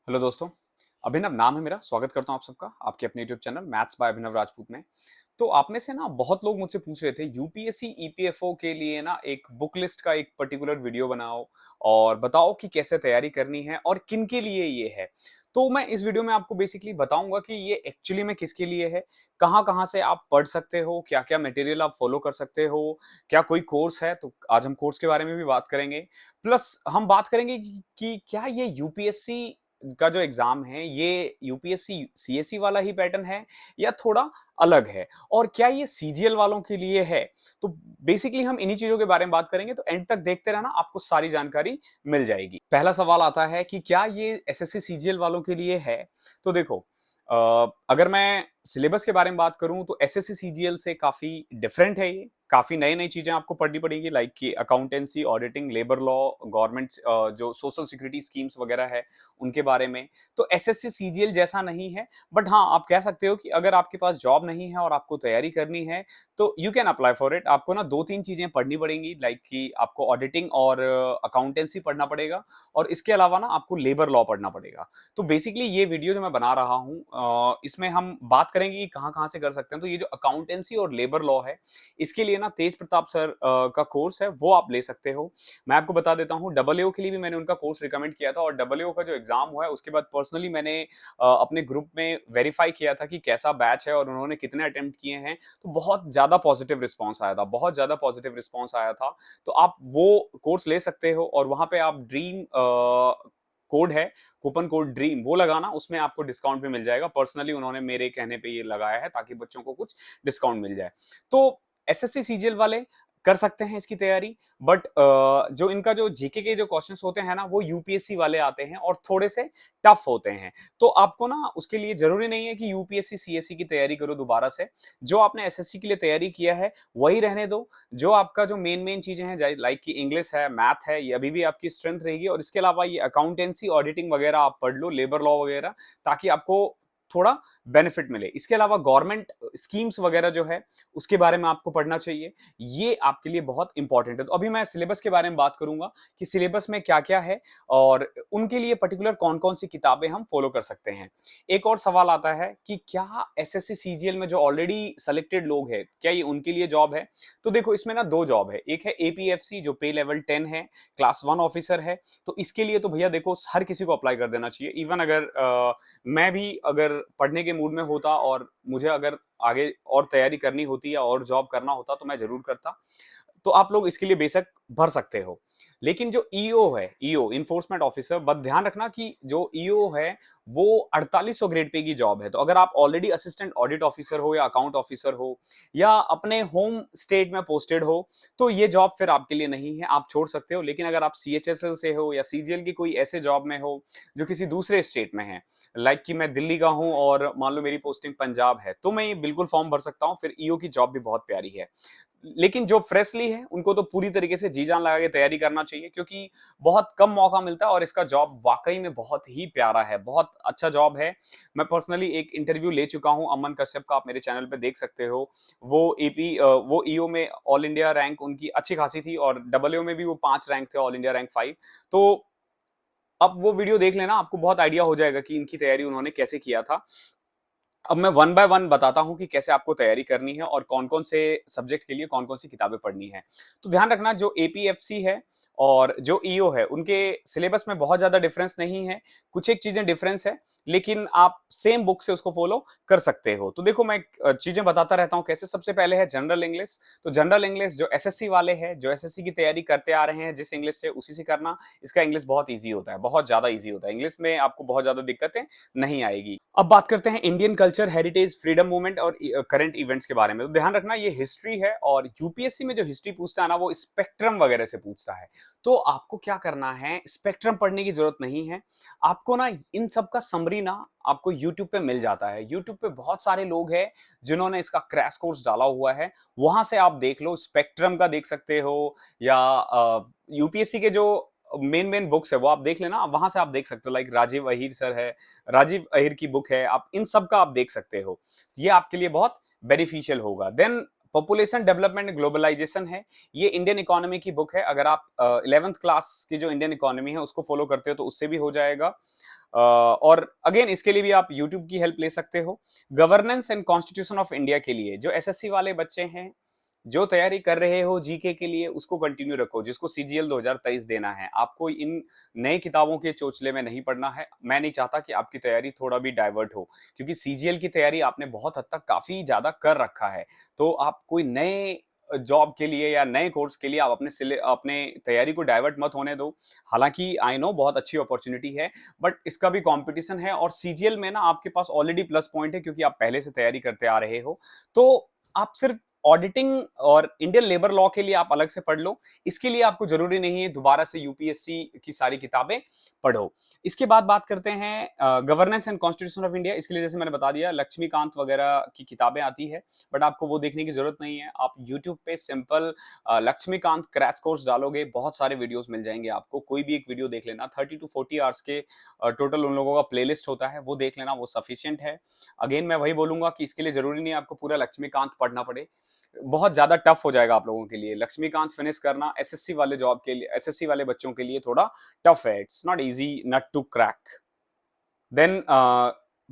Hello दोस्तों। अभिनव नाम है मेरा। स्वागत करता हूं आप सबका आपके अपने यूट्यूब चैनल मैथ्स बाय अभिनव राजपूत में। तो आप में से ना बहुत लोग मुझसे पूछ रहे थे यूपीएससी ईपीएफओ के लिए ना एक बुक लिस्ट का एक पर्टिकुलर वीडियो बनाओ और बताओ कि कैसे तैयारी करनी है और किन के लिए ये है। तो मैं इस वीडियो में आपको बेसिकली बताऊंगा कि ये एक्चुअली में किसके लिए है, कहाँ कहाँ से आप पढ़ सकते हो, क्या क्या मटेरियल आप फॉलो कर सकते हो, क्या कोई कोर्स है तो आज हम कोर्स के बारे में भी बात करेंगे। प्लस हम बात करेंगे कि क्या ये यूपीएससी का जो एग्जाम है ये यूपीएससी सीएससी वाला ही पैटर्न है या थोड़ा अलग है, और क्या ये सीजीएल वालों के लिए है। तो बेसिकली हम इन्हीं चीजों के बारे में बात करेंगे, तो एंड तक देखते रहना, आपको सारी जानकारी मिल जाएगी। पहला सवाल आता है कि क्या ये एसएससी सीजीएल वालों के लिए है। तो देखो, अगर मैं सिलेबस के बारे में बात करूं तो एसएससी सीजीएल से काफी डिफरेंट है। ये काफी नई नई चीजें आपको पढ़नी पड़ेंगी, लाइक कि accountancy, auditing, labour law, government जो सोशल सिक्योरिटी स्कीम्स वगैरह है उनके बारे में। तो एसएससी सीजीएल जैसा नहीं है, बट हाँ आप कह सकते हो कि अगर आपके पास जॉब नहीं है और आपको तैयारी करनी है तो you can apply for it. आपको ना दो तीन चीजें पढ़नी पड़ेंगी, लाइक कि आपको ऑडिटिंग और अकाउंटेंसी पढ़ना पड़ेगा, और इसके अलावा ना आपको लेबर लॉ पढ़ना पड़ेगा। तो बेसिकली ये वीडियो जो मैं बना रहा हूँ इसमें हम बात करेंगे कि कहाँ कहाँ से कर सकते हैं। तो ये जो अकाउंटेंसी और लेबर लॉ है इसके लिए ना तेज प्रताप सर का कोर्स है वो आप ले सकते हो। मैं आपको बता देता हूँ, डबल के लिए भी मैंने उनका कोर्स रिकमेंड किया था, और डबल का जो एग्जाम हुआ है उसके बाद पर्सनली मैंने अपने ग्रुप में वेरीफाई किया था कि कैसा बैच है और उन्होंने कितने अटेम्प्ट किए हैं। तो बहुत ज्यादा पॉजिटिव रिस्पॉन्स आया था, बहुत ज्यादा पॉजिटिव रिस्पॉन्स आया था। तो आप वो कोर्स ले सकते हो, और वहां पे आप ड्रीम कोड है, कूपन कोड ड्रीम, वो लगाना, उसमें आपको डिस्काउंट भी मिल जाएगा। पर्सनली उन्होंने मेरे कहने पे ये लगाया है ताकि बच्चों को कुछ डिस्काउंट मिल जाए। तो एसएससी सीजीएल वाले कर सकते हैं इसकी तैयारी, बट जो इनका जो जीके के जो क्वेश्चंस होते हैं ना वो यूपीएससी वाले आते हैं और थोड़े से टफ होते हैं। तो आपको ना उसके लिए जरूरी नहीं है कि यूपीएससी सीएससी की तैयारी करो दोबारा से। जो आपने एसएससी के लिए तैयारी किया है वही रहने दो। जो आपका जो मेन मेन चीजें हैं, लाइक कि इंग्लिश है, मैथ है, ये अभी भी आपकी स्ट्रेंथ रहेगी, और इसके अलावा ये अकाउंटेंसी, ऑडिटिंग वगैरह आप पढ़ लो, लेबर लॉ वगैरह, ताकि आपको थोड़ा बेनिफिट मिले। इसके अलावा गवर्नमेंट स्कीम्स वगैरह जो है उसके बारे में आपको पढ़ना चाहिए, ये आपके लिए बहुत इंपॉर्टेंट है। तो अभी मैं सिलेबस के बारे में बात करूंगा कि सिलेबस में क्या क्या है और उनके लिए पर्टिकुलर कौन कौन सी किताबें हम फॉलो कर सकते हैं। एक और सवाल आता है कि क्या एसएससी सीजीएल में जो ऑलरेडी सेलेक्टेड लोग हैं क्या ये उनके लिए जॉब है। तो देखो, इसमें ना दो जॉब है। एक है एपीएफसी जो पे लेवल 10 है, क्लास 1 ऑफिसर है। तो इसके लिए तो भैया देखो हर किसी को अप्लाई कर देना चाहिए। इवन अगर मैं भी अगर पढ़ने के मूड में होता और मुझे अगर आगे और तैयारी करनी होती या और जॉब करना होता तो मैं जरूर करता। तो आप लोग इसके लिए बेशक भर सकते हो। लेकिन जो ईओ है, ईओ इन्फोर्समेंट ऑफिसर, बस ध्यान रखना कि जो ईओ है वो 4800 ग्रेड पे की जॉब है। तो अगर आप ऑलरेडी असिस्टेंट ऑडिट ऑफिसर हो या अकाउंट ऑफिसर हो या अपने होम स्टेट में पोस्टेड हो तो ये जॉब फिर आपके लिए नहीं है, आप छोड़ सकते हो। लेकिन अगर आप सीएचएसएल से हो या सीजीएल की कोई ऐसे जॉब में हो जो किसी दूसरे स्टेट में है, लाइक कि मैं दिल्ली का हूं और मान लो मेरी पोस्टिंग पंजाब है, तो मैं ये बिल्कुल फॉर्म भर सकता हूं। फिर ईओ की जॉब भी बहुत प्यारी है। लेकिन जो फ्रेशली है उनको तो पूरी तरीके से जी जान लगा के तैयारी करना चाहिए, क्योंकि बहुत कम मौका मिलता है और इसका जॉब वाकई में बहुत ही प्यारा है, बहुत अच्छा जॉब है। मैं पर्सनली एक इंटरव्यू ले चुका हूं अमन कश्यप का, आप मेरे चैनल पे देख सकते हो। वो वो ईओ में ऑल इंडिया रैंक उनकी अच्छी खासी थी, और डब्ल्यू में भी वो 5 रैंक थे, ऑल इंडिया रैंक 5। तो अब वो वीडियो देख लेना, आपको बहुत आइडिया हो जाएगा कि इनकी तैयारी उन्होंने कैसे किया था। अब मैं वन बाय वन बताता हूं कि कैसे आपको तैयारी करनी है और कौन कौन से सब्जेक्ट के लिए कौन कौन सी किताबें पढ़नी है। तो ध्यान रखना, जो एपीएफसी है और जो ईओ है उनके सिलेबस में बहुत ज्यादा डिफरेंस नहीं है। कुछ एक चीजें डिफरेंस है, लेकिन आप सेम बुक से उसको फॉलो कर सकते हो। तो देखो, मैं चीजें बताता रहता हूं कैसे। सबसे पहले है जनरल इंग्लिश। तो जनरल इंग्लिश जो एसएससी वाले हैं, जो एसएससी की तैयारी करते आ रहे हैं जिस इंग्लिश से, उसी से करना। इसका इंग्लिश बहुत ईजी होता है, बहुत ज्यादा ईजी होता है। इंग्लिश में आपको बहुत ज्यादा दिक्कतें नहीं आएगी। अब बात करते हैं Indian culture, heritage, freedom movement और करंट इवेंट्स के बारे में। तो ध्यान रखना ये हिस्ट्री है, और यूपीएससी में जो हिस्ट्री पूछता है ना वो स्पेक्ट्रम वगैरह से पूछता है। तो आपको क्या करना है, स्पेक्ट्रम पढ़ने की जरूरत नहीं है। आपको ना इन सब का समरी ना आपको YouTube पे मिल जाता है। YouTube पे बहुत सारे लोग हैं जिन्होंने इसका क्रैश कोर्स डाला हुआ है, वहां से आप देख लो। स्पेक्ट्रम का देख सकते हो, या यूपीएससी के जो मेन मेन बुक्स है वो आप देख लेना, वहां से आप देख सकते हो। लाइक राजीव अहीर सर है, राजीव अहीर की बुक है, आप इन सब का आप देख सकते हो। ये आपके लिए बहुत बेनिफिशियल होगा। देन पॉपुलेशन डेवलपमेंट ग्लोबलाइजेशन है, ये इंडियन इकोनॉमी की बुक है। अगर आप 11th क्लास की जो इंडियन इकोनॉमी है उसको फॉलो करते हो तो उससे भी हो जाएगा। और अगेन इसके लिए भी आप यूट्यूब की हेल्प ले सकते हो। Governance and constitution of India के लिए जो एसएससी वाले बच्चे हैं, जो तैयारी कर रहे हो जीके के लिए, उसको कंटिन्यू रखो। जिसको सीजीएल 2023 देना है, आपको इन नई किताबों के चोचले में नहीं पढ़ना है। मैं नहीं चाहता कि आपकी तैयारी थोड़ा भी डाइवर्ट हो, क्योंकि सीजीएल की तैयारी आपने बहुत हद तक काफी ज्यादा कर रखा है। तो आप कोई नए जॉब के लिए या नए कोर्स के लिए आप अपने तैयारी को डाइवर्ट मत होने दो। हालांकि आई नो बहुत अच्छी अपॉर्चुनिटी है, बट इसका भी कंपटीशन है। और सीजीएल में ना आपके पास ऑलरेडी प्लस पॉइंट है, क्योंकि आप पहले से तैयारी करते आ रहे हो। तो आप सिर्फ ऑडिटिंग और इंडियन लेबर लॉ के लिए आप अलग से पढ़ लो। इसके लिए आपको जरूरी नहीं है दोबारा से यूपीएससी की सारी किताबें पढ़ो। इसके बाद बात करते हैं governance and constitution of India. इसके लिए जैसे मैंने बता दिया, लक्ष्मीकांत वगैरह की किताबें आती है, बट आपको वो देखने की जरूरत नहीं है। आप यूट्यूब पे सिंपल लक्ष्मीकांत क्रैश कोर्स डालोगे, बहुत सारे वीडियोस मिल जाएंगे आपको। कोई भी एक वीडियो देख लेना, 30 to 40 आवर्स के टोटल उन लोगों का प्लेलिस्ट होता है, वो देख लेना, वो सफिशियंट है। अगेन मैं वही बोलूंगा कि इसके लिए जरूरी नहीं है आपको पूरा लक्ष्मीकांत पढ़ना पड़े, बहुत ज्यादा टफ हो जाएगा आप लोगों के लिए। लक्ष्मीकांत फिनिश करना एसएससी वाले जॉब के लिए, एसएससी वाले बच्चों के लिए थोड़ा टफ है। It's not easy nut to crack. Then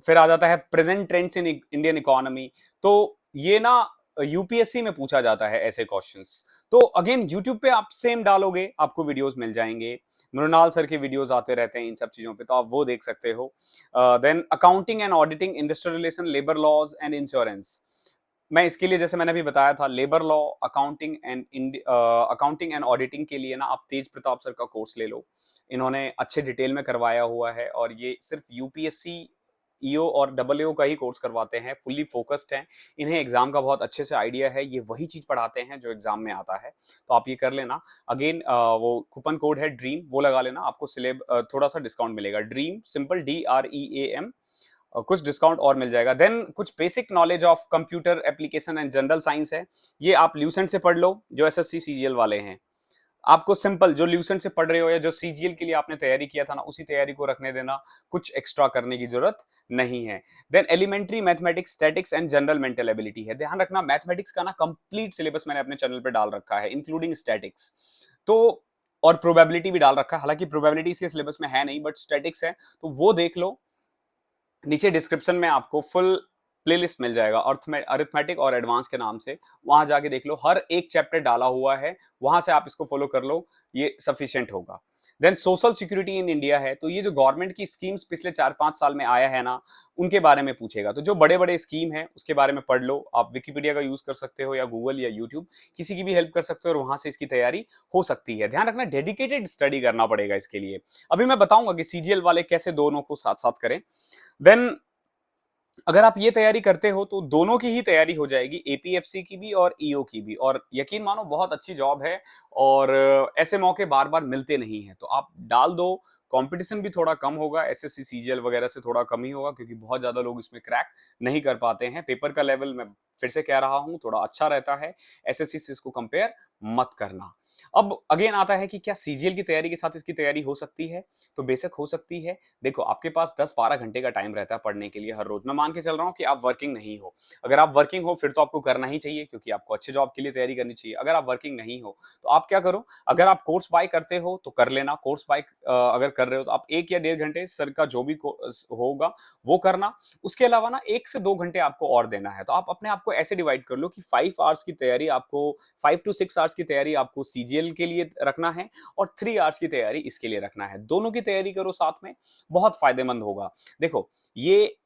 फिर आ जाता है present trends in Indian economy. तो ये ना यूपीएससी में पूछा जाता है ऐसे क्वेश्चंस। तो अगेन यूट्यूब पे आप सेम डालोगे, आपको वीडियोस मिल जाएंगे। मृणाल सर के वीडियोस आते रहते हैं इन सब चीजों पे, तो आप वो देख सकते हो। Then accounting and auditing, industrial relation, labour laws and insurance. मैं इसके लिए जैसे मैंने अभी बताया था, labour law, accounting and auditing के लिए ना आप तेज प्रताप सर का कोर्स ले लो। इन्होंने अच्छे डिटेल में करवाया हुआ है, और ये सिर्फ यूपीएससी ईओ और डबल एओ का ही कोर्स करवाते हैं, फुल्ली फोकस्ड हैं। इन्हें एग्जाम का बहुत अच्छे से आइडिया है, ये वही चीज पढ़ाते हैं जो एग्जाम में आता है। तो आप ये कर लेना। अगेन वो कूपन कोड है ड्रीम, वो लगा लेना, आपको थोड़ा सा डिस्काउंट मिलेगा। ड्रीम सिंपल DREAM, कुछ डिस्काउंट और मिल जाएगा। देन कुछ basic knowledge of computer application and general science है, ये आप ल्यूसेंट से पढ़ लो, जो एसएससी सीजीएल वाले हैं। आपको सिंपल जो ल्यूसेंट से पढ़ रहे हो या जो सीजीएल के लिए आपने तैयारी किया था ना, उसी तैयारी को रखने देना, कुछ एक्स्ट्रा करने की जरूरत नहीं है। Then elementary mathematics, statics and general mental ability है। ध्यान रखना, मैथमेटिक्स का ना कंप्लीट सिलेबस मैंने अपने चैनल पे डाल रखा है, इंक्लूडिंग स्टैटिक्स। तो और प्रोबेबिलिटी भी डाल रखा है, हालांकि प्रोबेबिलिटी इसके सिलेबस में है नहीं, बट स्टैटिक्स है, तो वो देख लो। नीचे डिस्क्रिप्शन में आपको फुल प्लेलिस्ट मिल जाएगा अरिथमेटिक और एडवांस के नाम से, वहां जाके देख लो, हर एक चैप्टर डाला हुआ है, वहां से आप इसको फॉलो कर लो, ये सफिशिएंट होगा। Then social security in India है, तो ये जो गवर्नमेंट की स्कीम्स पिछले 4-5 साल में आया है ना, उनके बारे में पूछेगा। तो जो बड़े बड़े स्कीम है उसके बारे में पढ़ लो। आप विकिपीडिया का यूज कर सकते हो, या गूगल या यूट्यूब, किसी की भी हेल्प कर सकते हो, और वहां से इसकी तैयारी हो सकती है। ध्यान रखना, डेडिकेटेड स्टडी करना पड़ेगा इसके लिए। अभी मैं बताऊंगा कि सीजीएल वाले कैसे दोनों को साथ साथ करें। देन अगर आप ये तैयारी करते हो तो दोनों की ही तैयारी हो जाएगी, एपीएफसी की भी और ईओ की भी। और यकीन मानो बहुत अच्छी जॉब है, और ऐसे मौके बार बार मिलते नहीं हैं, तो आप डाल दो। कंपटीशन भी थोड़ा कम होगा, एसएससी सीजीएल वगैरह से थोड़ा कम ही होगा, क्योंकि बहुत ज्यादा लोग इसमें क्रैक नहीं कर पाते हैं। पेपर का लेवल मैं फिर से कह रहा हूं थोड़ा अच्छा रहता है, एसएससी से इसको कंपेयर मत करना। अब अगेन आता है कि क्या सीजीएल की तैयारी के साथ इसकी तैयारी हो सकती है? तो बेशक हो सकती है। देखो, आपके पास 10-12 घंटे का टाइम रहता है पढ़ने के लिए हर रोज। मैं मान के चल रहा हूँ कि आप वर्किंग नहीं हो। अगर आप वर्किंग हो फिर तो आपको करना ही चाहिए, क्योंकि आपको अच्छे जॉब के लिए तैयारी करनी चाहिए। अगर आप वर्किंग नहीं हो तो आप क्या करो, अगर आप कोर्स बाय करते हो तो कर लेना। कोर्स बाय अगर कर रहे हो तो आप 1 या 1.5 घंटे सर का जो भी होगा वो करना। उसके अलावा ना 1 से 2 घंटे आपको और देना है। तो आप अपने आप को ऐसे डिवाइड कर लो कि 5 आवर्स की तैयारी आपको, 5 to 6 आवर्स की तैयारी आपको सीजीएल के लिए रखना है, और 3 आवर्स की तैयारी इसके लिए रखना है। दोनों की तैयारी करो साथ में, बहुत फायदेमंद होगा। देखो, ये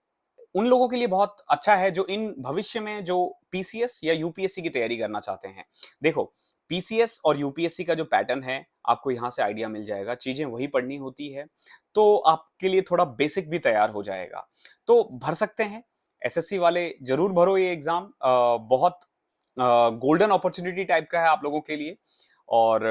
उन लोगों के लिए बहुत अच्छा है जो इन भविष्य में जो पीसीएस या यूपीएससी की तैयारी करना चाहते हैं। देखो, पीसीएस और यूपीएससी का जो पैटर्न है, आपको यहां से आइडिया मिल जाएगा, चीजें वही पढ़नी होती है, तो आपके लिए थोड़ा बेसिक भी तैयार हो जाएगा। तो भर सकते हैं, एसएससी वाले जरूर भरो ये एग्जाम, बहुत गोल्डन अपॉर्चुनिटी टाइप का है आप लोगों के लिए। और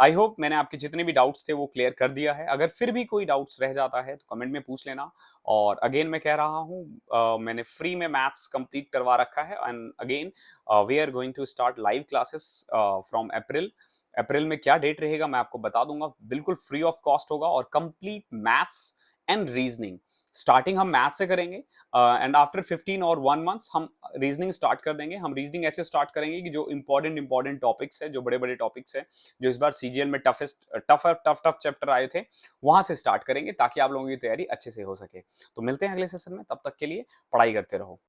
आई होप मैंने आपके जितने भी डाउट्स थे वो क्लियर कर दिया है। अगर फिर भी कोई डाउट्स रह जाता है तो कमेंट में पूछ लेना। और अगेन मैं कह रहा हूँ, मैंने फ्री में मैथ्स कंप्लीट करवा रखा है, and again we are going to start live classes from April. April में क्या डेट रहेगा मैं आपको बता दूंगा, बिल्कुल फ्री ऑफ कॉस्ट होगा, और complete maths and reasoning. Starting हम मैथ से करेंगे एंड आफ्टर 15 और 1 मंथ हम रीजनिंग स्टार्ट कर देंगे। हम रीजनिंग ऐसे स्टार्ट करेंगे कि जो इंपॉर्टेंट टॉपिक्स है, जो बड़े बड़े टॉपिक्स है, जो इस बार सीजीएल में टफ चैप्टर आए थे, वहां से स्टार्ट करेंगे ताकि आप लोगों की तैयारी अच्छे से हो सके। तो मिलते हैं अगले सेशन में, तब तक के लिए पढ़ाई करते रहो।